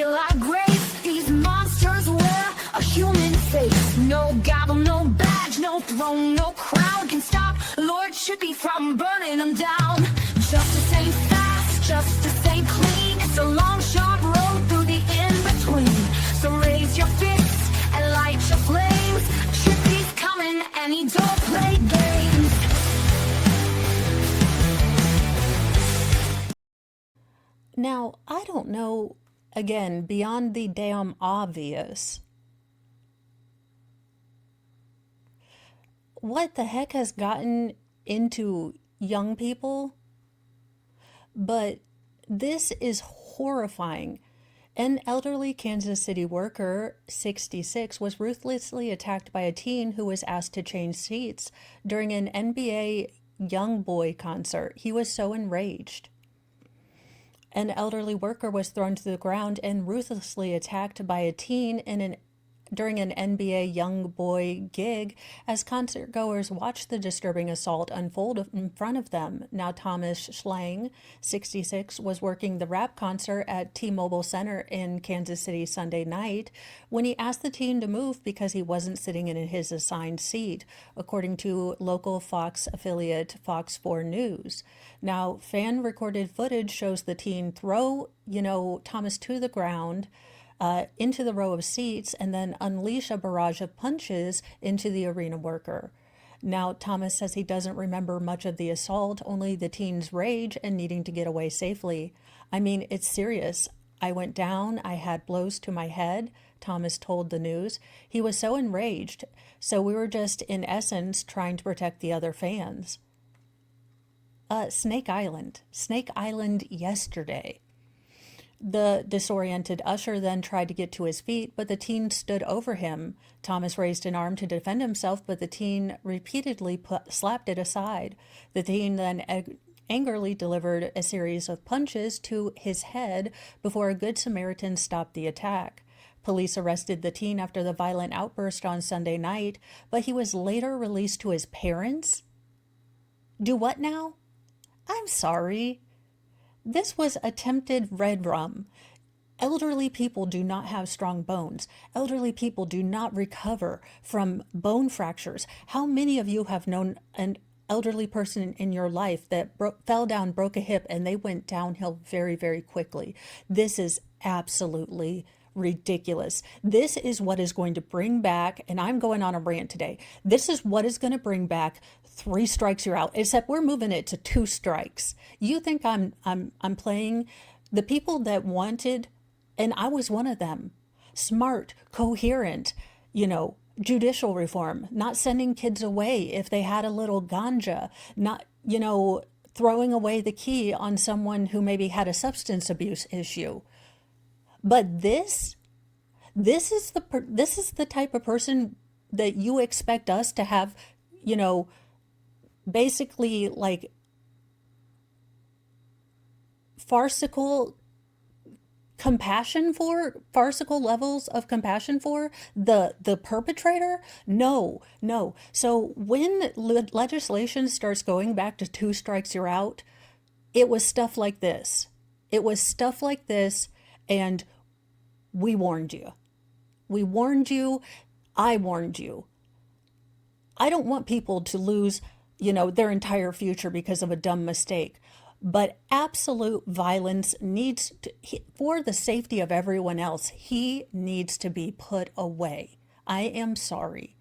feel like grace. These monsters wear a human face. No gavel, no badge, no throne, no crown can stop Lord Chippy from burning them down. Justice ain't fast, justice ain't clean. It's a long, sharp road through the in-between. So raise your fists and light your flames. Chippy's coming and he don't play games. Now, I don't know, again, beyond the damn obvious, what the heck has gotten into young people, but this is horrifying. An elderly Kansas City worker, 66, was ruthlessly attacked by a teen who was asked to change seats during an NBA Young Boy concert. He was so enraged. An elderly worker was thrown to the ground and ruthlessly attacked by a teen during an NBA Young Boy gig as concertgoers watched the disturbing assault unfold in front of them. Now, Thomas Schlang, 66, was working the rap concert at T-Mobile Center in Kansas City Sunday night when he asked the teen to move because he wasn't sitting in his assigned seat, according to local Fox affiliate Fox 4 News. Now, fan-recorded footage shows the teen throw, Thomas to the ground, into the row of seats, and then unleash a barrage of punches into the arena worker. Now, Thomas says he doesn't remember much of the assault, only the teen's rage and needing to get away safely. I mean, it's serious. I went down, I had blows to my head, Thomas told the news. He was so enraged, so we were just, in essence, trying to protect the other fans. Snake Island yesterday. The disoriented usher then tried to get to his feet, but the teen stood over him. Thomas raised an arm to defend himself, but the teen repeatedly slapped it aside. The teen then angrily delivered a series of punches to his head before a Good Samaritan stopped the attack. Police arrested the teen after the violent outburst on Sunday night, but he was later released to his parents. Do what now? I'm sorry. This was attempted red rum. Elderly people do not have strong bones. Elderly people do not recover from bone fractures. How many of you have known an elderly person in your life that fell down, broke a hip, and they went downhill very, very quickly? This is absolutely ridiculous. This is what is going to bring back, and I'm going on a rant today. This is what is going to bring back 3 strikes you're out, except we're moving it to 2 strikes. You think I'm playing? The people that wanted, and I was one of them, smart, coherent, judicial reform, not sending kids away if they had a little ganja, not, throwing away the key on someone who maybe had a substance abuse issue. But this is the type of person that you expect us to have, basically like farcical levels of compassion for the perpetrator? No. So when legislation starts going back to 2 strikes you're out, it was stuff like this. And we warned you. I warned you. I don't want people to lose, their entire future because of a dumb mistake. But absolute violence needs to, for the safety of everyone else, he needs to be put away. I am sorry.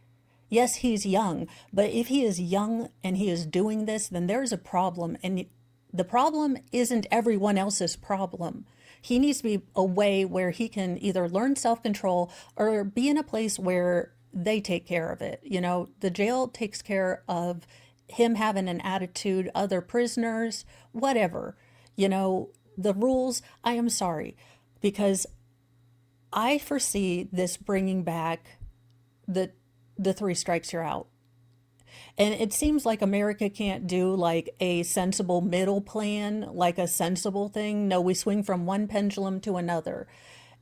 Yes, he's young, but if he is young and he is doing this, then there's a problem. And the problem isn't everyone else's problem. He needs to be away where he can either learn self-control or be in a place where they take care of it. The jail takes care of him having an attitude, other prisoners, whatever. The rules, I am sorry, because I foresee this bringing back the 3 strikes you're out. And it seems like America can't do like a sensible middle plan, like a sensible thing. No, we swing from one pendulum to another.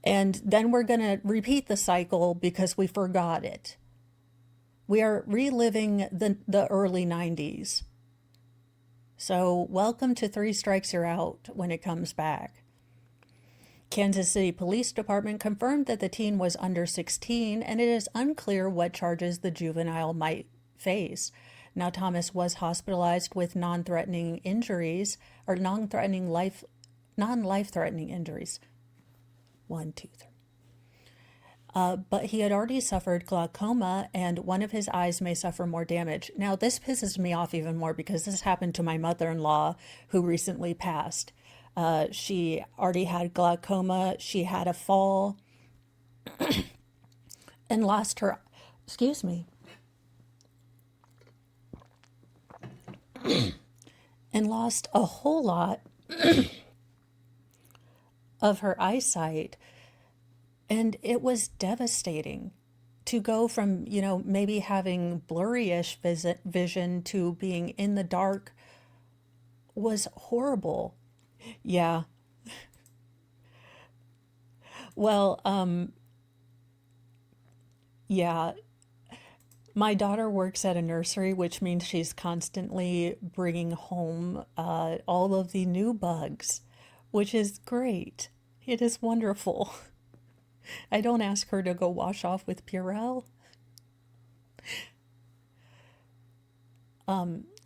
And then we're going to repeat the cycle because we forgot it. We are reliving the early 90s. So welcome to 3 strikes you're out when it comes back. Kansas City Police Department confirmed that the teen was under 16, and it is unclear what charges the juvenile might face. Now, Thomas was hospitalized with non-threatening injuries, or non-life-threatening injuries. 1, 2, 3. But he had already suffered glaucoma, and one of his eyes may suffer more damage. Now, this pisses me off even more because this happened to my mother-in-law who recently passed. She already had glaucoma. She had a fall and lost her, excuse me, and lost a whole lot of her eyesight. And it was devastating to go from, maybe having blurry-ish vision to being in the dark was horrible. Yeah. Well, yeah. My daughter works at a nursery, which means she's constantly bringing home all of the new bugs, which is great. It is wonderful. I don't ask her to go wash off with Purell.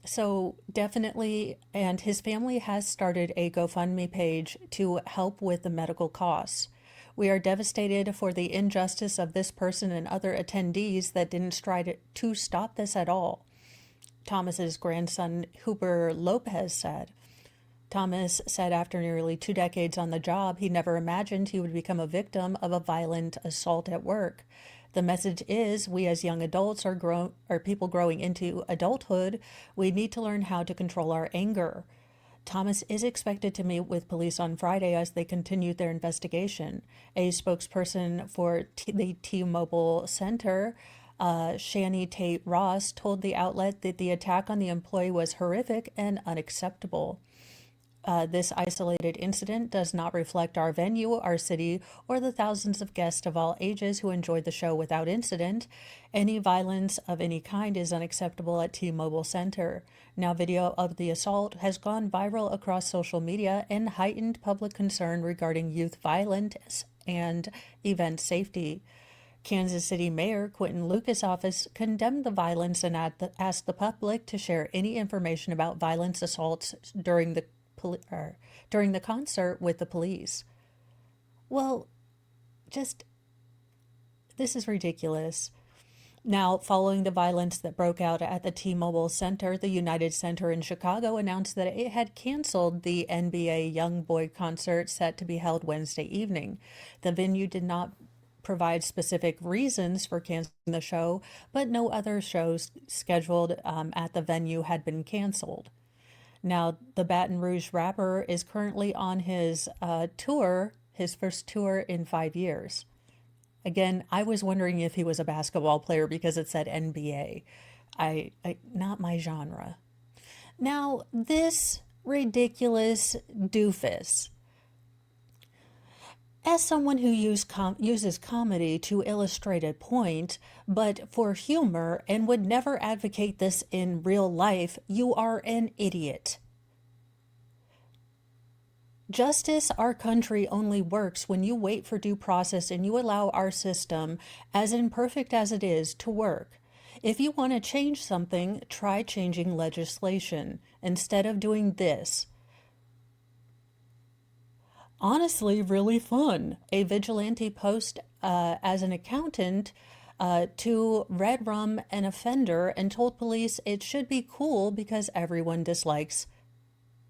So definitely, and his family has started a GoFundMe page to help with the medical costs. We are devastated for the injustice of this person and other attendees that didn't try to stop this at all, Thomas's grandson, Huber Lopez, said. Thomas said after nearly 2 decades on the job, he never imagined he would become a victim of a violent assault at work. The message is, we as young adults are people growing into adulthood, we need to learn how to control our anger. Thomas is expected to meet with police on Friday as they continue their investigation. A spokesperson for the T-Mobile Center, Shani Tate Ross, told the outlet that the attack on the employee was horrific and unacceptable. This isolated incident does not reflect our venue, our city, or the thousands of guests of all ages who enjoyed the show without incident. Any violence of any kind is unacceptable at T-Mobile Center. Now, video of the assault has gone viral across social media and heightened public concern regarding youth violence and event safety. Kansas City Mayor Quentin Lucas' office condemned the violence and asked the public to share any information about violence assaults during the concert with the police. Well, this is ridiculous. Now, following the violence that broke out at the T-Mobile Center, the United Center in Chicago announced that it had canceled the NBA YoungBoy concert set to be held Wednesday evening. The venue did not provide specific reasons for canceling the show, but no other shows scheduled at the venue had been canceled. Now, the Baton Rouge rapper is currently on his tour, his first tour in 5 years. Again, I was wondering if he was a basketball player because it said NBA. Not my genre. Now, this ridiculous doofus, as someone who uses comedy to illustrate a point, but for humor, and would never advocate this in real life, you are an idiot. Justice, our country, only works when you wait for due process and you allow our system, as imperfect as it is, to work. If you want to change something, try changing legislation instead of doing this. Honestly, really fun. A vigilante posed as an accountant to red rum an offender and told police it should be cool because everyone dislikes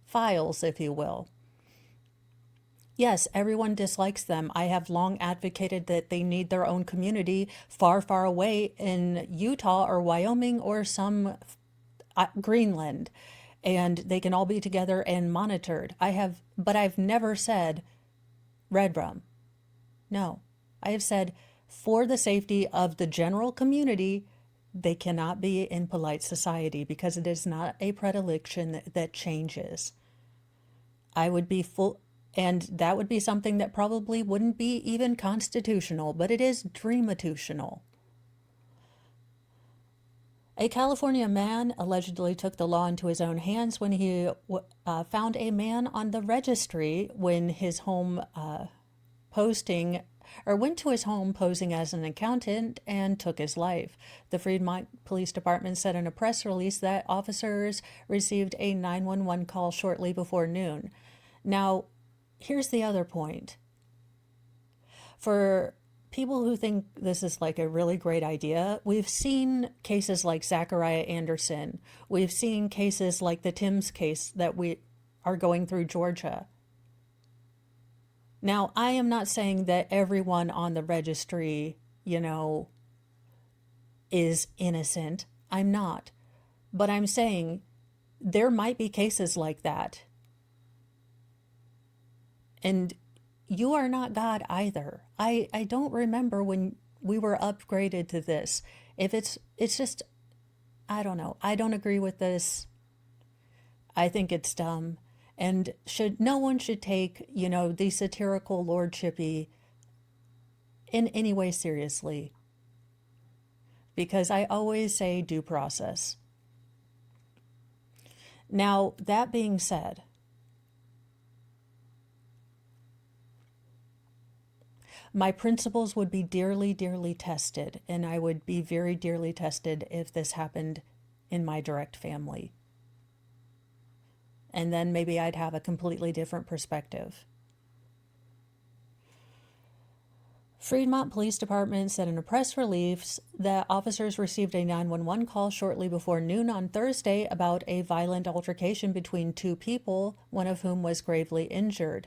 files, if you will. Yes, everyone dislikes them. I have long advocated that they need their own community far, far away in Utah or Wyoming or some Greenland, and they can all be together and monitored. But I've never said red rum. No, I have said for the safety of the general community, they cannot be in polite society because it is not a predilection that changes. I would be full, and that would be something that probably wouldn't be even constitutional, but it is dreamatutional. A California man allegedly took the law into his own hands when he found a man on the registry when his home went to his home posing as an accountant and took his life. The Fremont Police Department said in a press release that officers received a 911 call shortly before noon. Now, here's the other point. For people who think this is like a really great idea, we've seen cases like Zachariah Anderson. We've seen cases like the Timms case that we are going through Georgia. Now, I am not saying that everyone on the registry, is innocent. I'm not. But I'm saying there might be cases like that. And you are not God either. I don't remember when we were upgraded to this. If it's just, I don't know. I don't agree with this. I think it's dumb. And no one should take, the satirical Lord Chippy in any way seriously. Because I always say due process. Now, that being said, my principles would be dearly, dearly tested, and I would be very dearly tested if this happened in my direct family. And then maybe I'd have a completely different perspective. Fremont Police Department said in a press release that officers received a 911 call shortly before noon on Thursday about a violent altercation between two people, one of whom was gravely injured.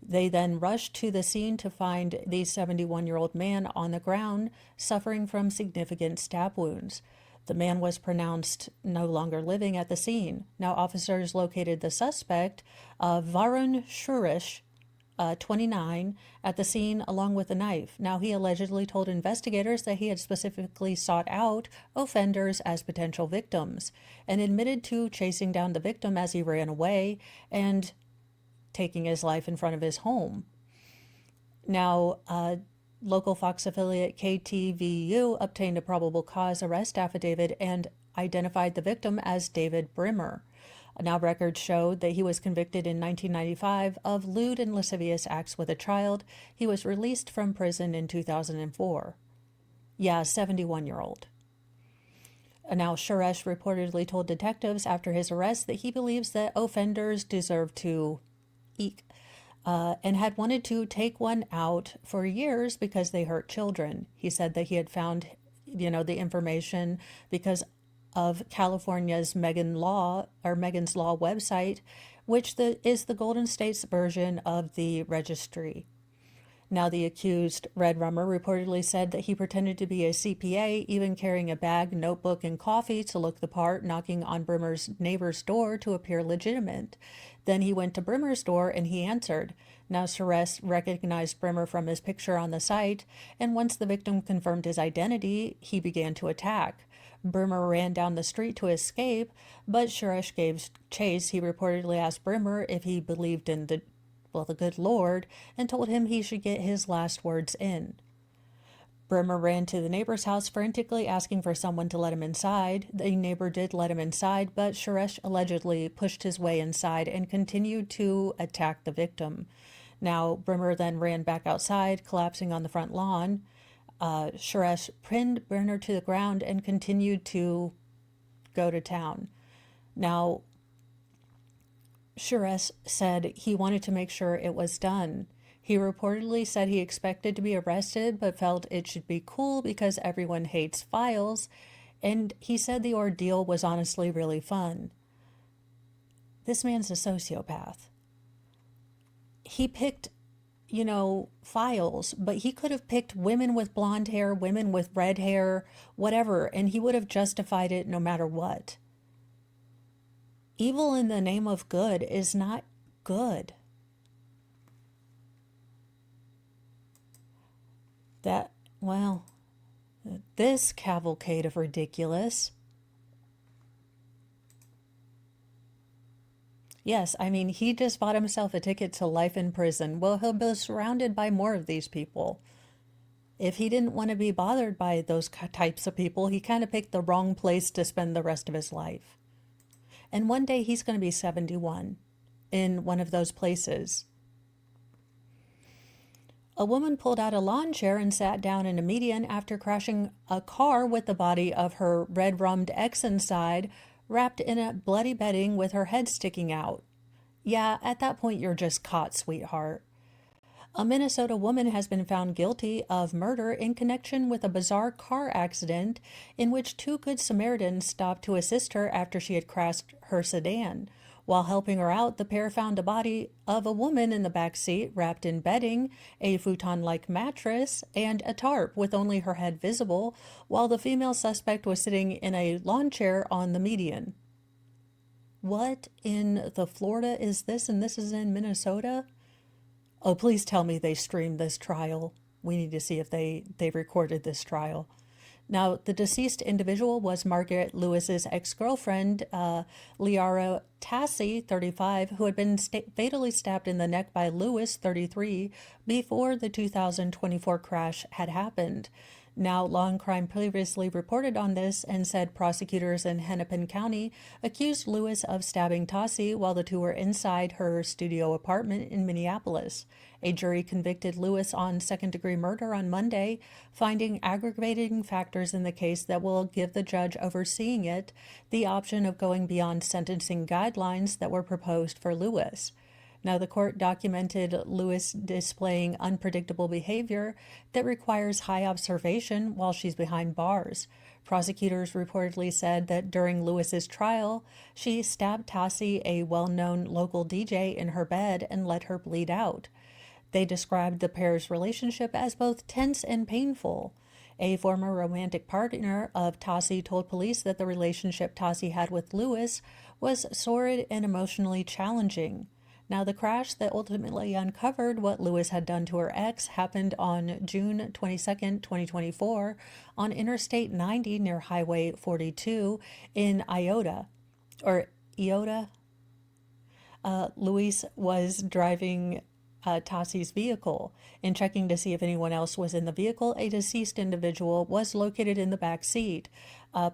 They then rushed to the scene to find the 71-year-old man on the ground, suffering from significant stab wounds. The man was pronounced no longer living at the scene. Now, officers located the suspect, Varun Shurish, 29, at the scene along with a knife. Now, he allegedly told investigators that he had specifically sought out offenders as potential victims and admitted to chasing down the victim as he ran away and taking his life in front of his home. Now, local Fox affiliate KTVU obtained a probable cause arrest affidavit and identified the victim as David Brimmer. Now, records showed that he was convicted in 1995 of lewd and lascivious acts with a child. He was released from prison in 2004. Yeah, 71-year-old. Now, Suresh reportedly told detectives after his arrest that he believes that offenders deserve to eat. And had wanted to take one out for years because they hurt children. He said that he had found, the information because of California's Megan's Law website, which is the Golden State's version of the registry. Now, the accused, Red Rummer, reportedly said that he pretended to be a CPA, even carrying a bag, notebook, and coffee to look the part, knocking on Brimmer's neighbor's door to appear legitimate. Then he went to Brimmer's door and he answered. Now, Suresh recognized Brimmer from his picture on the site, and once the victim confirmed his identity, he began to attack. Brimmer ran down the street to escape, but Suresh gave chase. He reportedly asked Brimmer if he believed in the good Lord, and told him he should get his last words in. Brimmer ran to the neighbor's house, frantically asking for someone to let him inside. The neighbor did let him inside, but Suresh allegedly pushed his way inside and continued to attack the victim. Now, Brimmer then ran back outside, collapsing on the front lawn. Suresh pinned Brimmer to the ground and continued to go to town. Now, Suresh said he wanted to make sure it was done. He reportedly said he expected to be arrested, but felt it should be cool because everyone hates files, and he said the ordeal was honestly really fun. This man's a sociopath. He picked, files, but he could have picked women with blonde hair, women with red hair, whatever, and he would have justified it no matter what. Evil in the name of good is not good. This cavalcade of ridiculous. Yes, he just bought himself a ticket to life in prison. Well, he'll be surrounded by more of these people. If he didn't want to be bothered by those types of people, he kind of picked the wrong place to spend the rest of his life. And one day he's going to be 71 in one of those places. A woman pulled out a lawn chair and sat down in a median after crashing a car with the body of her red-rummed ex inside, wrapped in a bloody bedding with her head sticking out. Yeah, at that point you're just caught, sweetheart. A Minnesota woman has been found guilty of murder in connection with a bizarre car accident in which two Good Samaritans stopped to assist her after she had crashed her sedan. While helping her out, the pair found a body of a woman in the back seat wrapped in bedding, a futon-like mattress, and a tarp with only her head visible, while the female suspect was sitting in a lawn chair on the median. What in the Florida is this, and this is in Minnesota? Oh, please tell me they streamed this trial. We need to see if they recorded this trial. Now, the deceased individual was Margaret Lewis's ex-girlfriend, Liara Tassi, 35, who had been fatally stabbed in the neck by Lewis, 33, before the 2024 crash had happened. Now, Law and Crime previously reported on this and said prosecutors in Hennepin County accused Lewis of stabbing Tassi while the two were inside her studio apartment in Minneapolis. A jury convicted Lewis on second-degree murder on Monday, finding aggravating factors in the case that will give the judge overseeing it the option of going beyond sentencing guidelines that were proposed for Lewis. Now, the court documented Lewis displaying unpredictable behavior that requires high observation while she's behind bars. Prosecutors reportedly said that during Lewis's trial, she stabbed Tassi, a well-known local DJ, in her bed and let her bleed out. They described the pair's relationship as both tense and painful. A former romantic partner of Tassi told police that the relationship Tassi had with Lewis was sordid and emotionally challenging. Now, the crash that ultimately uncovered what Lewis had done to her ex happened on June 22, 2024, on Interstate 90 near Highway 42 in Iota. Luis was driving Tassi's vehicle. In checking to see if anyone else was in the vehicle, a deceased individual was located in the back seat.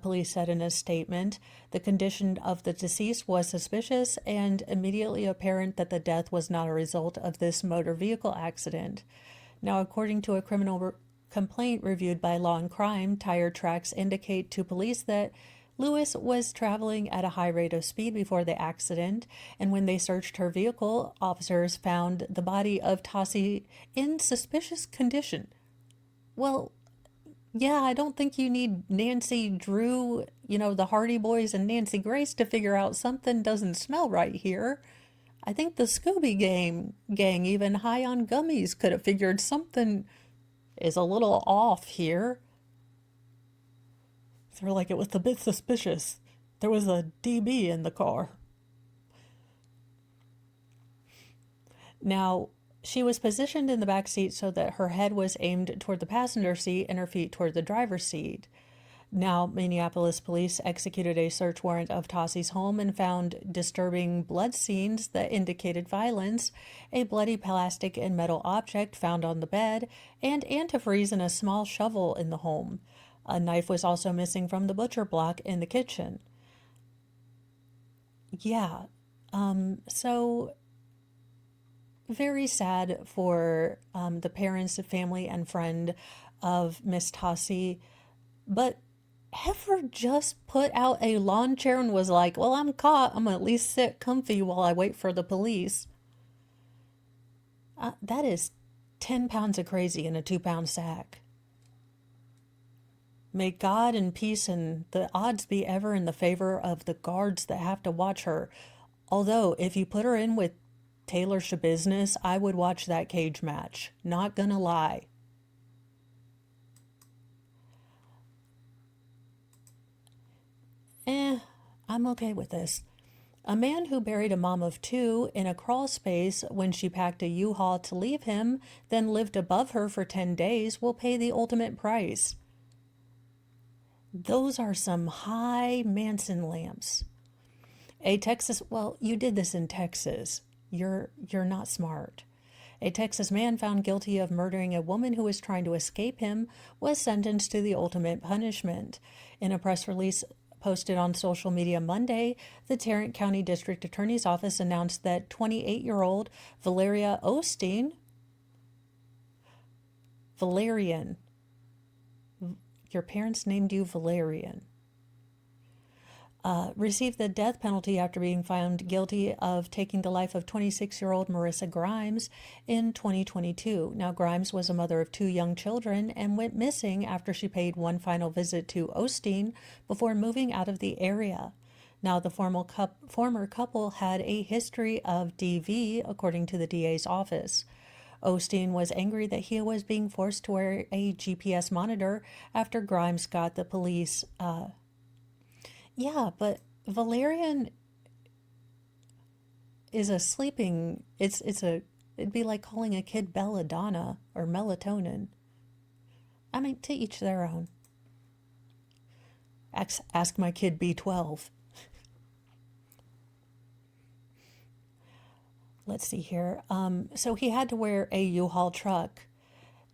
Police said in a statement, the condition of the deceased was suspicious and immediately apparent that the death was not a result of this motor vehicle accident. Now, according to a criminal complaint reviewed by Law and Crime, tire tracks indicate to police that Lewis was traveling at a high rate of speed before the accident, and when they searched her vehicle, officers found the body of Tassi in suspicious condition. Well, yeah, I don't think you need Nancy Drew, the Hardy Boys and Nancy Grace to figure out something doesn't smell right here. I think the Scooby gang, even high on gummies, could have figured something is a little off here. They're like, it was a bit suspicious. There was a DB in the car. Now, she was positioned in the back seat so that her head was aimed toward the passenger seat and her feet toward the driver's seat. Now, Minneapolis police executed a search warrant of Tassi's home and found disturbing blood scenes that indicated violence, a bloody plastic and metal object found on the bed, and antifreeze and a small shovel in the home. A knife was also missing from the butcher block in the kitchen. Yeah, so very sad for the parents, family, and friend of Miss Tassi. But ever just put out a lawn chair and was like, well, I'm caught. I'm going to at least sit comfy while I wait for the police. That is 10 pounds of crazy in a 2-pound sack. May God and peace and the odds be ever in the favor of the guards that have to watch her. Although, if you put her in with Taylor Schabusiness, I would watch that cage match. Not gonna lie. I'm okay with this. A man who buried a mom of 2 in a crawl space when she packed a U-Haul to leave him, then lived above her for 10 days, will pay the ultimate price. Those are some high Manson lamps. You did this in Texas. You're not smart. A Texas man found guilty of murdering a woman who was trying to escape him was sentenced to the ultimate punishment. In a press release posted on social media Monday, the Tarrant County District Attorney's Office announced that 28-year-old Valeria Osteen Valerian. Your parents named you Valerian. Received the death penalty after being found guilty of taking the life of 26-year-old Marissa Grimes in 2022. Now, Grimes was a mother of 2 young children and went missing after she paid one final visit to Osteen before moving out of the area. Now, the former couple had a history of DV, according to the DA's office. Osteen was angry that he was being forced to wear a GPS monitor after Grimes got the police. Yeah, but Valerian is a sleeping. It'd be like calling a kid belladonna or melatonin. I mean, to each their own. Ask my kid B12. Let's see here. So he had to wear a U-Haul truck.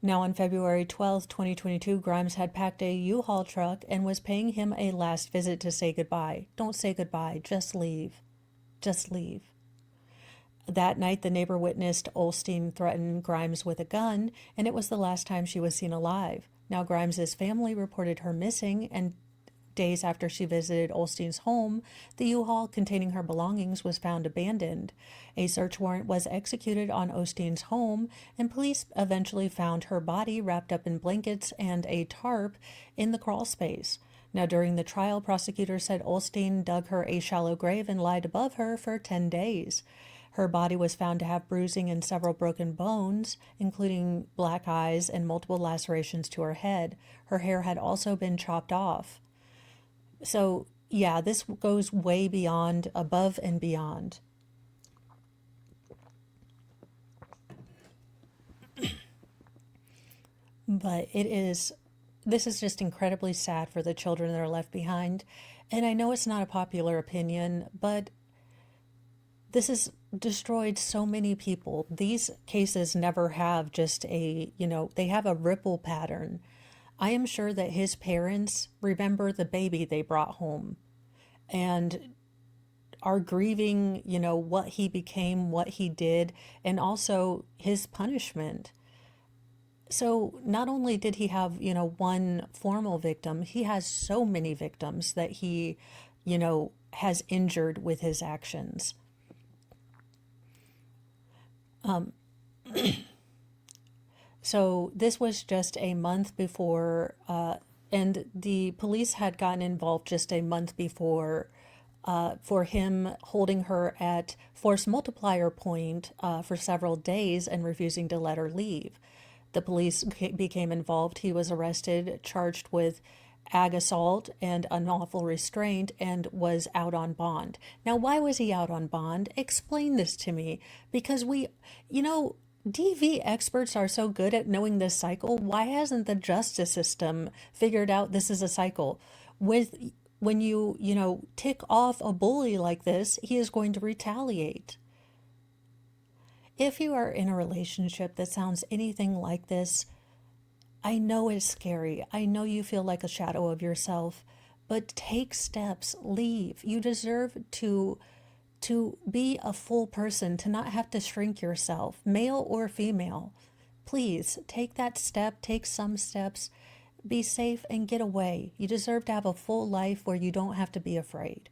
Now, on February 12th, 2022, Grimes had packed a U-Haul truck and was paying him a last visit to say goodbye. Don't say goodbye. Just leave. Just leave. That night, the neighbor witnessed Osteen threaten Grimes with a gun, and it was the last time she was seen alive. Now, Grimes's family reported her missing, and days after she visited Osteen's home, the U-Haul containing her belongings was found abandoned. A search warrant was executed on Osteen's home, and police eventually found her body wrapped up in blankets and a tarp in the crawl space. Now, during the trial, prosecutors said Osteen dug her a shallow grave and lied above her for 10 days. Her body was found to have bruising and several broken bones, including black eyes and multiple lacerations to her head. Her hair had also been chopped off. So, yeah, this goes way beyond, above and beyond. But this is just incredibly sad for the children that are left behind. And I know it's not a popular opinion, but this has destroyed so many people. These cases never have just they have a ripple pattern. I am sure that his parents remember the baby they brought home and are grieving, what he became, what he did, and also his punishment. So not only did he have, one formal victim, he has so many victims that he, has injured with his actions. So this was just a month before, and the police had gotten involved just a month before for him holding her at force multiplier point for several days and refusing to let her leave. The police became involved. He was arrested, charged with ag assault and unlawful restraint, and was out on bond. Now, why was he out on bond? Explain this to me, because DV experts are so good at knowing this cycle. Why hasn't the justice system figured out this is a cycle? When you tick off a bully like this, he is going to retaliate. If you are in a relationship that sounds anything like this, I know it's scary. I know you feel like a shadow of yourself, but take steps, leave. You deserve to be a full person, to not have to shrink yourself, male or female. Please take that step, take some steps, be safe and get away. You deserve to have a full life where you don't have to be afraid.